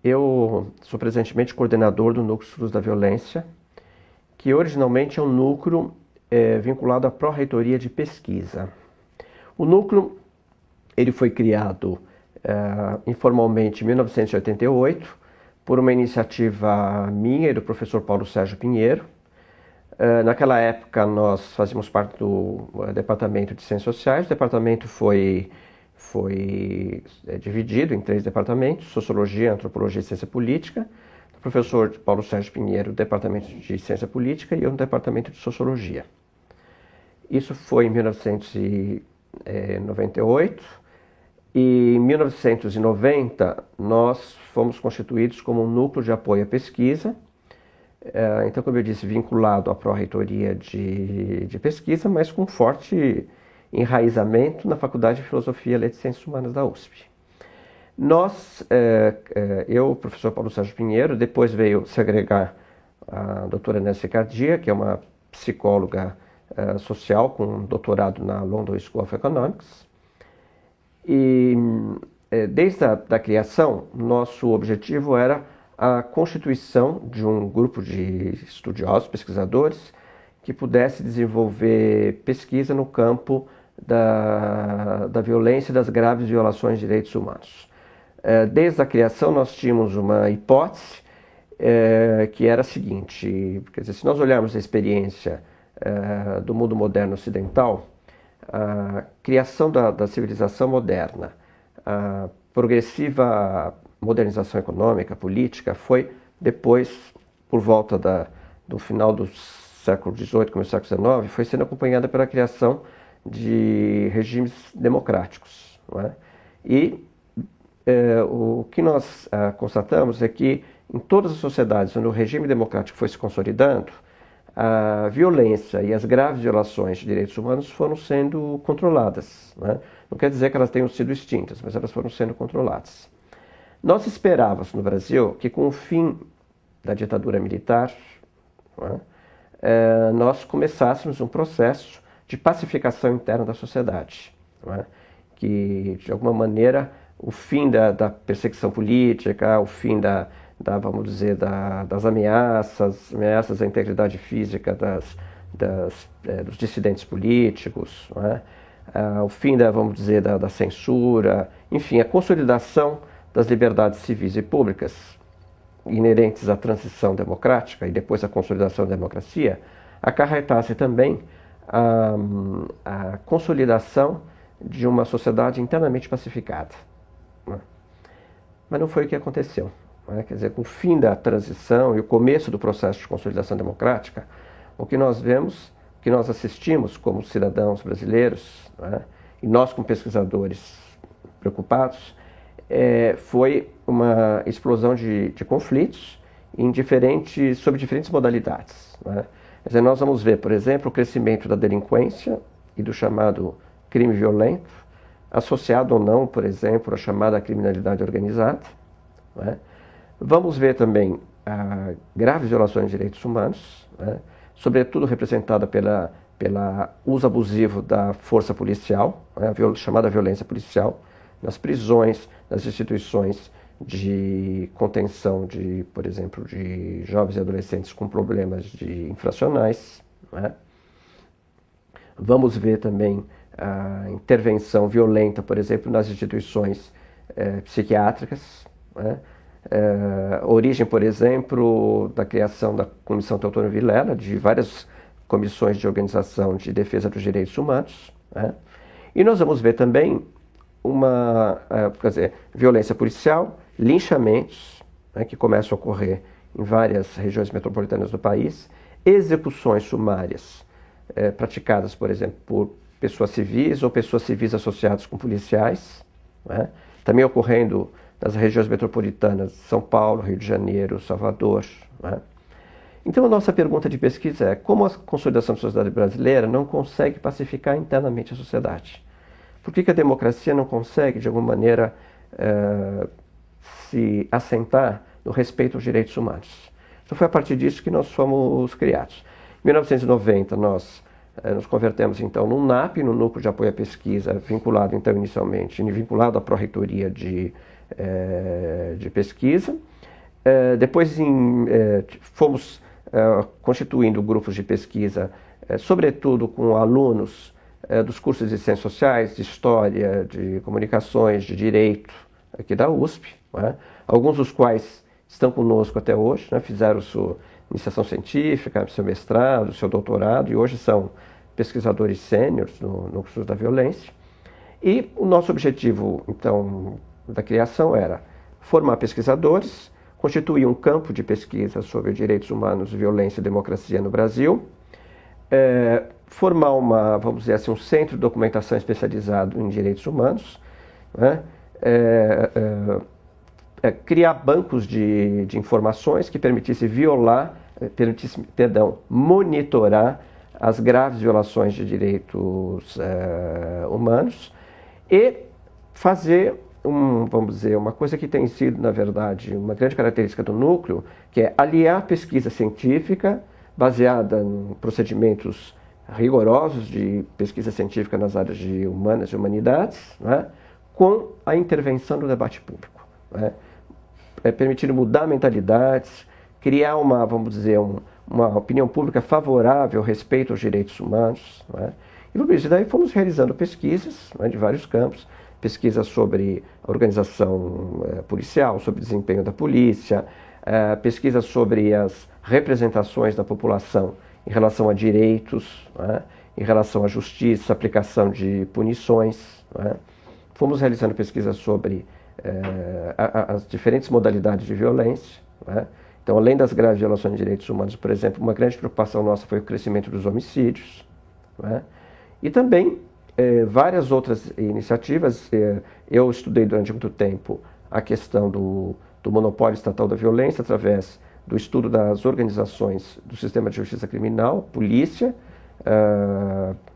Eu sou presentemente coordenador do Núcleo Estudos da Violência, que originalmente é um núcleo vinculado à Pró-Reitoria de Pesquisa. O núcleo ele foi criado informalmente em 1988 por uma iniciativa minha e do professor Paulo Sérgio Pinheiro. Naquela época nós fazíamos parte do Departamento de Ciências Sociais. O departamento foi dividido em 3 departamentos: Sociologia, Antropologia e Ciência Política. O professor Paulo Sérgio Pinheiro, Departamento de Ciência Política, e eu no Departamento de Sociologia. Isso foi em 1998, e em 1990 nós fomos constituídos como um núcleo de apoio à pesquisa. Então, como eu disse, vinculado à Pró-Reitoria de Pesquisa, mas com forte enraizamento na Faculdade de Filosofia, Letras e Ciências Humanas da USP. Eu, o professor Paulo Sérgio Pinheiro, depois veio se agregar a doutora Nancy Cardia, que é uma psicóloga social com doutorado na London School of Economics. E desde a criação, nosso objetivo era a constituição de um grupo de estudiosos, pesquisadores, que pudesse desenvolver pesquisa no campo da violência e das graves violações de direitos humanos. Desde a criação nós tínhamos uma hipótese que era a seguinte: quer dizer, se nós olharmos a experiência do mundo moderno ocidental, a criação da civilização moderna, a progressiva modernização econômica, política, foi depois, por volta do final do século XVIII, começo do século XIX, foi sendo acompanhada pela criação de regimes democráticos, não é? E o que nós constatamos é que em todas as sociedades onde o regime democrático foi se consolidando, a violência e as graves violações de direitos humanos foram sendo controladas, né? Não quer dizer que elas tenham sido extintas, mas elas foram sendo controladas. Nós esperávamos no Brasil que, com o fim da ditadura militar, né, nós começássemos um processo de pacificação interna da sociedade, né? Que, de alguma maneira, o fim da perseguição política, o fim vamos dizer, das ameaças à integridade física dos dissidentes políticos, né? O fim vamos dizer, da censura, enfim, a consolidação das liberdades civis e públicas inerentes à transição democrática e depois à consolidação da democracia, acarretasse também a consolidação de uma sociedade internamente pacificada, né? Mas não foi o que aconteceu, né? Quer dizer, com o fim da transição e o começo do processo de consolidação democrática, o que nós vemos, o que nós assistimos como cidadãos brasileiros, né, e nós como pesquisadores preocupados, foi uma explosão de conflitos sob diferentes modalidades, né? Quer dizer, nós vamos ver, por exemplo, o crescimento da delinquência e do chamado crime violento, associado ou não, por exemplo, à chamada criminalidade organizada, né? Vamos ver também graves violações de direitos humanos, né? Sobretudo representada pela uso abusivo da força policial, né? Chamada violência policial, nas prisões, nas instituições de contenção por exemplo, de jovens e adolescentes com problemas infracionais, né? Vamos ver também a intervenção violenta, por exemplo, nas instituições psiquiátricas, né? Origem, por exemplo, da criação da Comissão Teotônio Vilela, de várias comissões de organização de defesa dos direitos humanos, né? E nós vamos ver também violência policial, linchamentos, né, que começam a ocorrer em várias regiões metropolitanas do país, execuções sumárias praticadas, por exemplo, por pessoas civis ou pessoas civis associadas com policiais, né, também ocorrendo nas regiões metropolitanas de São Paulo, Rio de Janeiro, Salvador, né. Então a nossa pergunta de pesquisa é: como a consolidação da sociedade brasileira não consegue pacificar internamente a sociedade? Por que a democracia não consegue, de alguma maneira, se assentar no respeito aos direitos humanos? Então foi a partir disso que nós fomos criados. Em 1990 nós nos convertemos então num NAP, no Núcleo de Apoio à Pesquisa, vinculado então inicialmente, vinculado à Pró-Reitoria de Pesquisa. Depois fomos constituindo grupos de pesquisa, sobretudo com alunos dos cursos de Ciências Sociais, de História, de Comunicações, de Direito, aqui da USP, né? Alguns dos quais estão conosco até hoje, né? Fizeram sua iniciação científica, seu mestrado, seu doutorado, e hoje são pesquisadores sêniores no curso da violência. E o nosso objetivo, então, da criação era formar pesquisadores, constituir um campo de pesquisa sobre direitos humanos, violência e democracia no Brasil, formar vamos dizer assim, um centro de documentação especializado em direitos humanos, né? Criar bancos de informações que permitissem monitorar as graves violações de direitos humanos e fazer vamos dizer, uma coisa que tem sido, na verdade, uma grande característica do núcleo, que é aliar pesquisa científica baseada em procedimentos rigorosos de pesquisa científica nas áreas de humanas e humanidades, né, com a intervenção do debate público, né, permitindo mudar mentalidades, criar vamos dizer, uma opinião pública favorável ao respeito aos direitos humanos, né. E por isso daí fomos realizando pesquisas, né, de vários campos, pesquisas sobre a organização policial, sobre o desempenho da polícia, pesquisas sobre as representações da população em relação a direitos, né, em relação à justiça, aplicação de punições, né. Fomos realizando pesquisas sobre as diferentes modalidades de violência, né. Então, além das graves violações de direitos humanos, por exemplo, uma grande preocupação nossa foi o crescimento dos homicídios, né. E também várias outras iniciativas. Eu estudei durante muito tempo a questão do monopólio estatal da violência através do estudo das organizações do sistema de justiça criminal, polícia,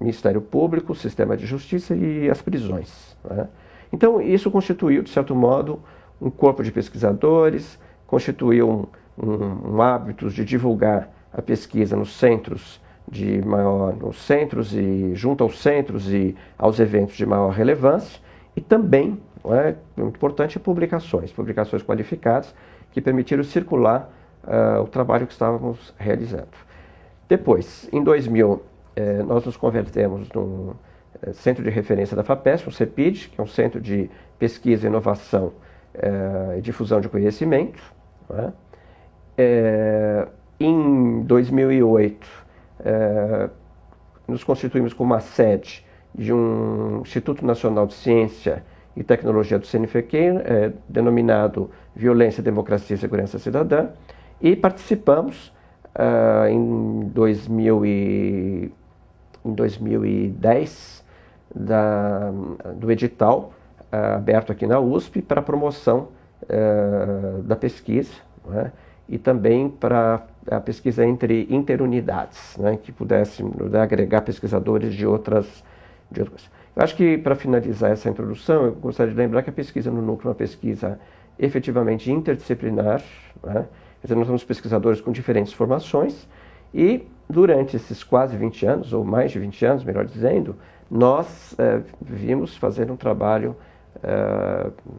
Ministério Público, sistema de justiça e as prisões, né? Então, isso constituiu, de certo modo, um corpo de pesquisadores, constituiu um hábito de divulgar a pesquisa nos centros e junto aos centros e aos eventos de maior relevância, e também, muito importante, publicações qualificadas que permitiram circular o trabalho que estávamos realizando. Depois, em 2000, nós nos convertemos num centro de referência da FAPESP, o CEPID, que é um centro de pesquisa, inovação e difusão de conhecimento, né? Em 2008, nos constituímos como uma sede de um Instituto Nacional de Ciência e Tecnologia do CNPq, denominado Violência, Democracia e Segurança Cidadã, e participamos em 2010 do edital aberto aqui na USP para a promoção da pesquisa, né, e também para a pesquisa entre interunidades, né, que pudesse agregar pesquisadores de outras coisas. Eu acho que, para finalizar essa introdução, eu gostaria de lembrar que a pesquisa no núcleo é uma pesquisa efetivamente interdisciplinar, né? Quer dizer, nós somos pesquisadores com diferentes formações e, durante esses quase 20 anos, ou mais de 20 anos, melhor dizendo, nós vimos fazer um trabalho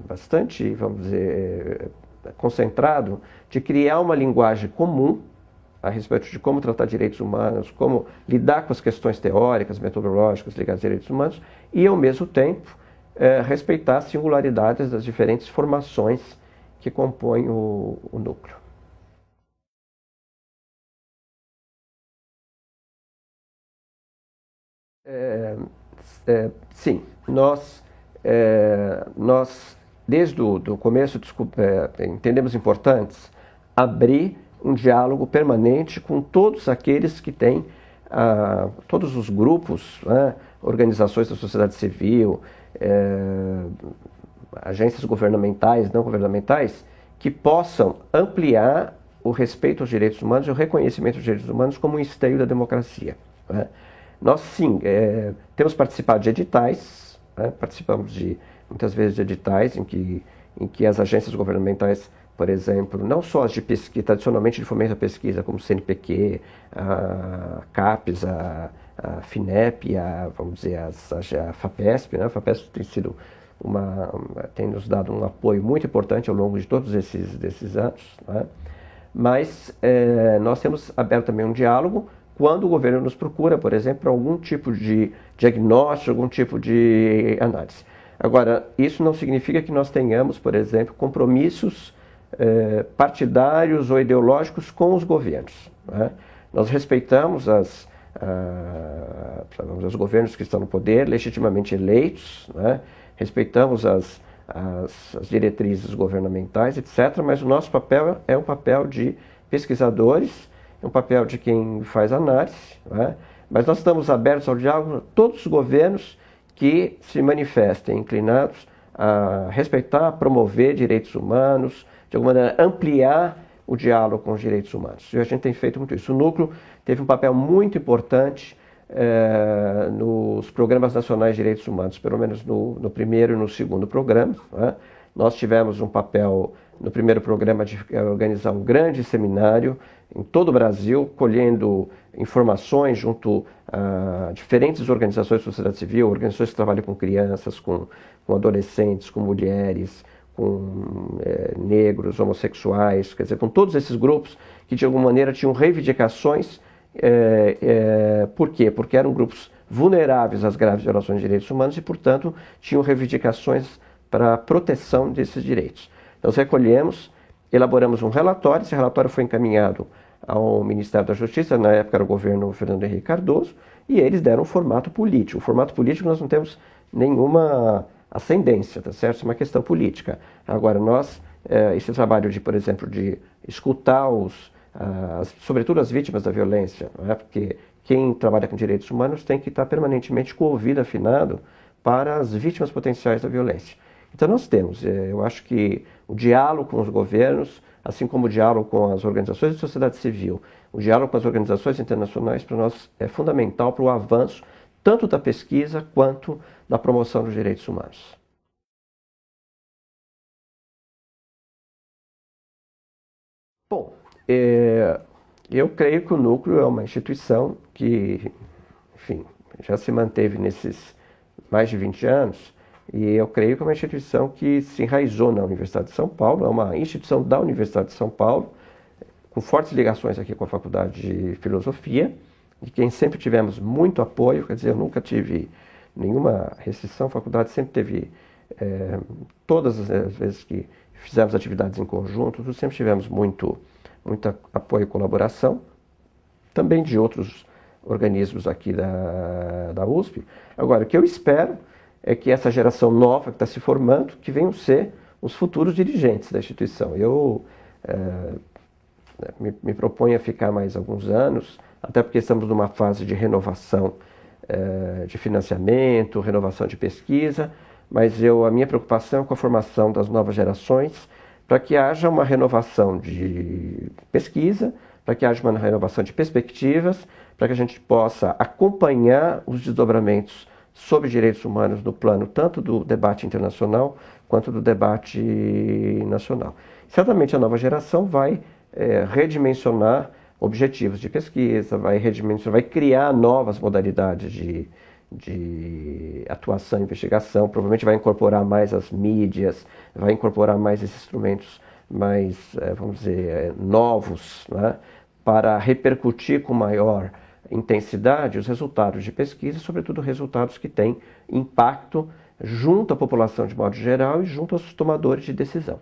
bastante, vamos dizer, concentrado de criar uma linguagem comum a respeito de como tratar direitos humanos, como lidar com as questões teóricas, metodológicas ligadas a direitos humanos e, ao mesmo tempo, respeitar as singularidades das diferentes formações que compõem o núcleo. Sim, nós desde o começo entendemos importantes abrir um diálogo permanente com todos aqueles que têm, todos os grupos, né, organizações da sociedade civil, agências governamentais, não governamentais, que possam ampliar o respeito aos direitos humanos e o reconhecimento dos direitos humanos como um esteio da democracia, né? Nós, sim, temos participado de editais, né? Participamos muitas vezes de editais em que as agências governamentais, por exemplo, não só as de pesquisa, tradicionalmente de fomento à pesquisa, como o CNPq, a CAPES, a FINEP, vamos dizer, a FAPESP, né? A FAPESP tem sido tem nos dado um apoio muito importante ao longo de todos desses anos, né? Mas nós temos aberto também um diálogo quando o governo nos procura, por exemplo, para algum tipo de diagnóstico, algum tipo de análise. Agora, isso não significa que nós tenhamos, por exemplo, compromissos partidários ou ideológicos com os governos, né? Nós respeitamos os governos que estão no poder, legitimamente eleitos, né? Respeitamos as diretrizes governamentais, etc., mas o nosso papel é um papel de pesquisadores, é um papel de quem faz análise, né? Mas nós estamos abertos ao diálogo a todos os governos que se manifestem inclinados a respeitar, promover direitos humanos, de alguma maneira ampliar o diálogo com os direitos humanos. E a gente tem feito muito isso. O Núcleo teve um papel muito importante nos programas nacionais de direitos humanos, pelo menos no primeiro e no segundo programa, né? Nós tivemos um papel no primeiro programa de organizar um grande seminário em todo o Brasil, colhendo informações junto a diferentes organizações da sociedade civil, organizações que trabalham com crianças, com adolescentes, com mulheres, com negros, homossexuais, quer dizer, com todos esses grupos que de alguma maneira tinham reivindicações. Por quê? Porque eram grupos vulneráveis às graves violações de direitos humanos e, portanto, tinham reivindicações para a proteção desses direitos. Nós recolhemos, elaboramos um relatório, esse relatório foi encaminhado ao Ministério da Justiça, na época era o governo Fernando Henrique Cardoso, e eles deram um formato político. O formato político nós não temos nenhuma ascendência, tá certo? Isso é uma questão política. Agora, esse trabalho de, por exemplo, de escutar sobretudo as vítimas da violência, não é? Porque quem trabalha com direitos humanos tem que estar permanentemente com o ouvido afinado para as vítimas potenciais da violência. Então nós temos, eu acho que o diálogo com os governos, assim como o diálogo com as organizações de sociedade civil, o diálogo com as organizações internacionais para nós é fundamental para o avanço tanto da pesquisa quanto da promoção dos direitos humanos. Bom, eu creio que o Núcleo é uma instituição que, enfim, já se manteve nesses mais de 20 anos, e eu creio que é uma instituição que se enraizou na Universidade de São Paulo, é uma instituição da Universidade de São Paulo, com fortes ligações aqui com a Faculdade de Filosofia, de quem sempre tivemos muito apoio, quer dizer, eu nunca tive nenhuma restrição, a faculdade sempre teve, todas as vezes que fizemos atividades em conjunto, sempre tivemos muito apoio e colaboração, também de outros organismos aqui da USP. Agora, o que eu espero é que essa geração nova que está se formando, que venham ser os futuros dirigentes da instituição. Eu me proponho a ficar mais alguns anos, até porque estamos numa fase de renovação de financiamento, renovação de pesquisa, mas a minha preocupação é com a formação das novas gerações, para que haja uma renovação de pesquisa, para que haja uma renovação de perspectivas, para que a gente possa acompanhar os desdobramentos sobre direitos humanos no plano tanto do debate internacional quanto do debate nacional. Certamente a nova geração vai redimensionar objetivos de pesquisa, vai criar novas modalidades de atuação e investigação, provavelmente vai incorporar mais as mídias, vai incorporar mais esses instrumentos mais, vamos dizer, novos, né, para repercutir com maior intensidade os resultados de pesquisa, sobretudo resultados que têm impacto junto à população de modo geral e junto aos tomadores de decisão.